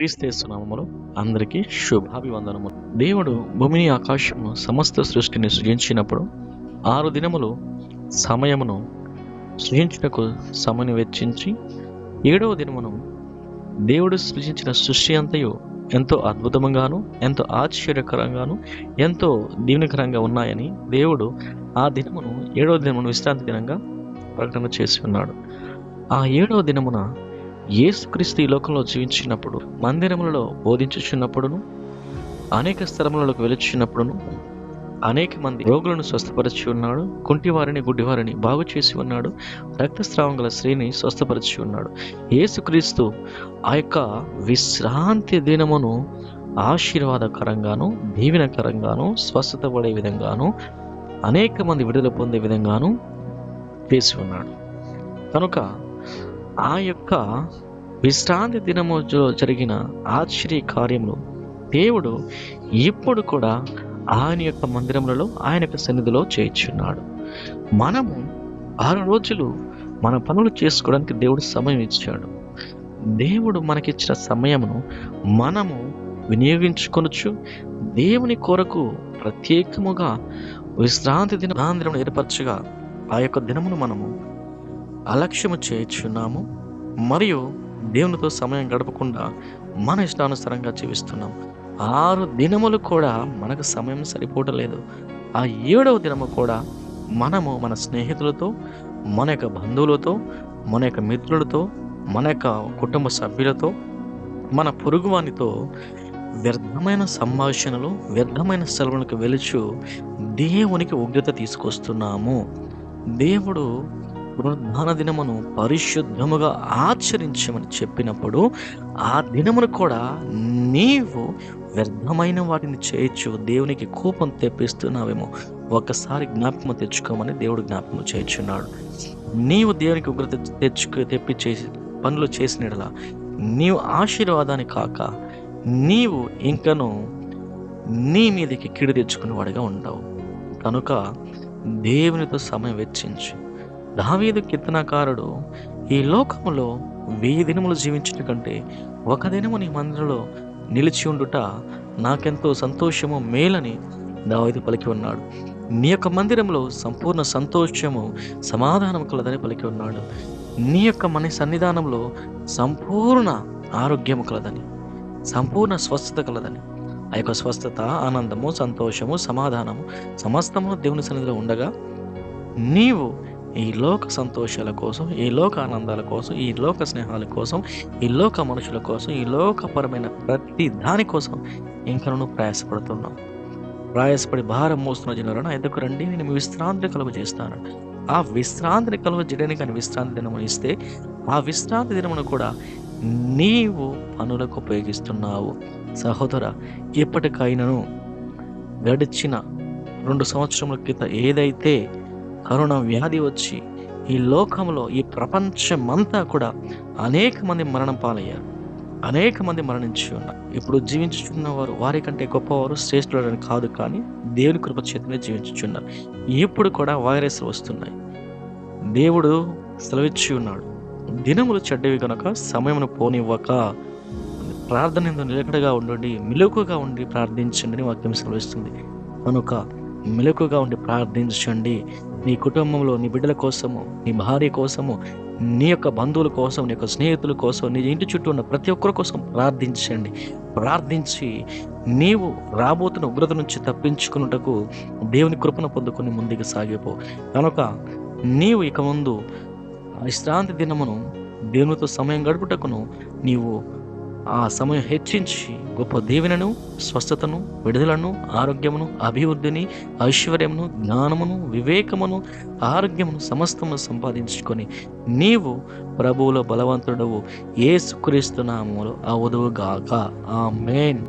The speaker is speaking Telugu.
క్రీస్తు నామములో అందరికీ శుభాభివందనములు. దేవుడు భూమిని ఆకాశమును సమస్త సృష్టిని సృజించినప్పుడు 6 దినములు సమయమును సృజించుటకు సమని వెచ్చించి 7వ దినమును దేవుడు సృజించిన సృష్టి అంతయు ఎంతో అద్భుతంగాను, ఎంతో ఆశ్చర్యకరంగాను, ఎంతో దీవెనకరంగా ఉన్నాయని దేవుడు ఆ దినమును 7వ దినమును విశ్రాంతి దినంగా ప్రకటన చేసి ఉన్నాడు. ఆ 7వ దినమున యేసుక్రీస్తు ఈ లోకంలో జీవించినప్పుడు మందిరములలో బోధించుచున్నప్పుడును, అనేక స్థలములకు వెలుచున్నప్పుడును, అనేక మంది రోగులను స్వస్థపరిచి ఉన్నాడు. కుంటివారిని, గుడ్డివారిని బాగు చేసి ఉన్నాడు. రక్తస్రావం గల స్త్రీని స్వస్థపరిచి ఉన్నాడు. యేసుక్రీస్తు ఆ యొక్క విశ్రాంతి దినమును ఆశీర్వాదకరంగాను, దీవెనకరంగాను, స్వస్థత పడే విధంగాను, అనేక మంది విడుదల పొందే విధంగాను చేసి ఉన్నాడు. కనుక ఆ యొక్క విశ్రాంతి దినములో జరిగిన ఆశ్చర్య కార్యములు దేవుడు ఇప్పుడు కూడా ఆయన యొక్క మందిరములలో, ఆయన యొక్క సన్నిధిలో చేయించున్నాడు. మనము 6 రోజులు మన పనులు చేసుకోవడానికి దేవుడు సమయం ఇచ్చాడు. దేవుడు మనకిచ్చిన సమయమును మనము వినియోగించుకొనొచ్చు. దేవుని కొరకు ప్రత్యేకముగా విశ్రాంతి దినం ఏర్పరచగా ఆ యొక్క దినమును మనము అలక్ష్యము చేయుచున్నాము. మరియు దేవునితో సమయం గడపకుండా మన ఇష్టానుసారంగా జీవిస్తున్నాం. 6 దినములు కూడా మనకు సమయం సరిపోవట్లేదు. ఆ 7వ దినము కూడా మనము మన స్నేహితులతో, మన యొక్క బంధువులతో, మన యొక్క మిత్రులతో, మన యొక్క కుటుంబ సభ్యులతో, మన పొరుగువానితో వ్యర్థమైన సంభాషణలు, వ్యర్థమైన సెలవులకు వెలుచు దేవునికి ఉగ్రత తీసుకొస్తున్నాము. దేవుడు పునరుద్ధాన దినమును పరిశుద్ధముగా ఆచరించమని చెప్పినప్పుడు ఆ దినమును కూడా నీవు వ్యర్థమైన వాటిని చేయొచ్చు, దేవునికి కోపం తెప్పిస్తున్నావేమో ఒక్కసారి జ్ఞాపకం తెచ్చుకోమని దేవుడు జ్ఞాపకం చేయించున్నాడు. నీవు దేవునికి ఉగ్రత తెప్పి చేసి పనులు చేసినట్లా నీవు ఆశీర్వాదాన్ని కాక నీవు ఇంకను నీ మీదకి కీడు తెచ్చుకునేవాడిగా ఉంటావు. కనుక దేవునితో సమయం వెచ్చించు. దావీదు కీర్తనకారుడు ఈ లోకములో 1000 దినములు జీవించట కంటే 1 దినము నీ మందిరంలో నిలిచి ఉండుట నాకెంతో సంతోషము మేలని దావీదు పలికి ఉన్నాడు. నీ యొక్క మందిరంలో సంపూర్ణ సంతోషము, సమాధానం కలదని పలికి ఉన్నాడు. నీ యొక్క మన సన్నిధానంలో సంపూర్ణ ఆరోగ్యము కలదని, సంపూర్ణ స్వస్థత కలదని, ఆ యొక్క స్వస్థత, ఆనందము, సంతోషము, సమాధానము సమస్తము దేవుని సన్నిధిలో ఉండగా నీవు ఈ లోక సంతోషాల కోసం, ఈ లోక ఆనందాల కోసం, ఈ లోక స్నేహాల కోసం, ఈ లోక మనుషుల కోసం, ఈ లోకపరమైన ప్రతి దాని కోసం ఇంకా నువ్వు ప్రయాసపడుతున్నావు. ప్రయాసపడి భారం మోస్తున్న జనులను ఎదుకు రండి, నేను మీ విశ్రాంతి కలుగ చేస్తాను. ఆ విశ్రాంతిని కలుగ చేయడానికి ఆయన విశ్రాంతి దినమును ఇస్తే ఆ విశ్రాంతి దినమును కూడా నీవు పనులకు ఉపయోగిస్తున్నావు. సహోదర, ఇప్పటికైనాను గడిచిన 2 సంవత్సరముల క్రితం ఏదైతే కరోనా వ్యాధి వచ్చి ఈ లోకంలో, ఈ ప్రపంచమంతా కూడా అనేక మంది మరణం పాలయ్యారు, అనేక మంది మరణించి ఉన్నారు. ఇప్పుడు జీవించుచున్న వారు వారికంటే గొప్పవారు, శ్రేష్ఠులని కాదు, కానీ దేవుని కృప చేతనే జీవించుచున్నారు. ఇప్పుడు కూడా వైరస్లు వస్తున్నాయి. దేవుడు సెలవిచ్చి ఉన్నాడు, దినములు చెడ్డవి కనుక సమయమును పోనివ్వక ప్రార్థన నిలకడగా ఉండండి, మెలకుగా ఉండి ప్రార్థించండి అని వాక్యం సెలవిస్తుంది. కనుక మెలకుగా ఉండి ప్రార్థించండి. నీ కుటుంబంలో, నీ బిడ్డల కోసము, నీ భార్య కోసము, నీ యొక్క బంధువుల కోసం, నీ యొక్క స్నేహితుల కోసం, నీ ఇంటి చుట్టూ ఉన్న ప్రతి ఒక్కరి కోసం ప్రార్థించండి. ప్రార్థించి నీవు రాబోతున్న ఉగ్రత నుంచి తప్పించుకున్నటకు దేవుని కృపను పొందుకొని ముందుకు సాగిపో. కనుక నీవు ఇక ముందు విశ్రాంతి దినమును దేవునితో సమయం గడుపుటకును నీవు ఆ సమయం హెచ్చించి గొప్ప దీవెనను, స్వస్థతను, విడుదలను, ఆరోగ్యమును, అభివృద్ధిని, ఐశ్వర్యమును, జ్ఞానమును, వివేకమును, ఆరోగ్యమును సమస్తమును సంపాదించుకొని నీవు ప్రభువులో బలవంతుడవు యేసుక్రీస్తు నామములో అవుదువుగాక. ఆమేన్.